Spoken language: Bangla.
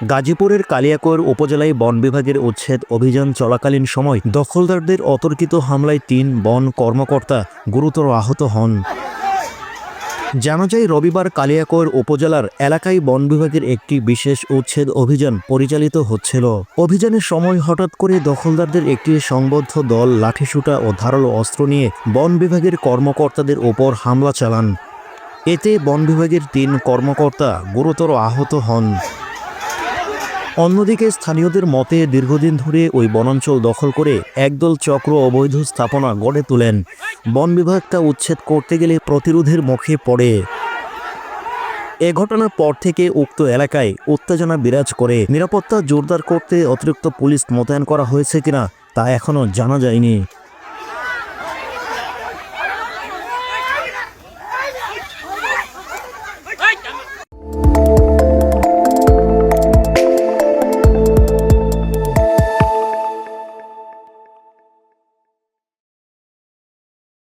গাজীপুরের কালিয়াকৈর উপজেলায় বন বিভাগের উচ্ছেদ অভিযান চলাকালীন সময় দখলদারদের অতর্কিত হামলায় ৩ বন কর্মকর্তা গুরুতর আহত হন। জানা যায়, রবিবার কালিয়াকৈর উপজেলার এলাকায় বন বিভাগের একটি বিশেষ উচ্ছেদ অভিযান পরিচালিত হচ্ছিল। অভিযানের সময় হঠাৎ করে দখলদারদের একটি সংবদ্ধ দল লাঠিসোঁটা ও ধারালো অস্ত্র নিয়ে বন বিভাগের কর্মকর্তাদের ওপর হামলা চালান। এতে বন বিভাগের ৩ কর্মকর্তা গুরুতর আহত হন। অন্যদিকে স্থানীয়দের মতে দীর্ঘদিন ধরে ওই বনাঞ্চল দখল করে একদল চক্র অবৈধ স্থাপনা গড়ে তোলেন। বন বিভাগ তা উচ্ছেদ করতে গেলে প্রতিরোধের মুখে পড়ে। এ ঘটনার পর থেকে উক্ত এলাকায় উত্তেজনা বিরাজ করে। নিরাপত্তা জোরদার করতে অতিরিক্ত পুলিশ মোতায়েন করা হয়েছে কিনা তা এখনও জানা যায়নি।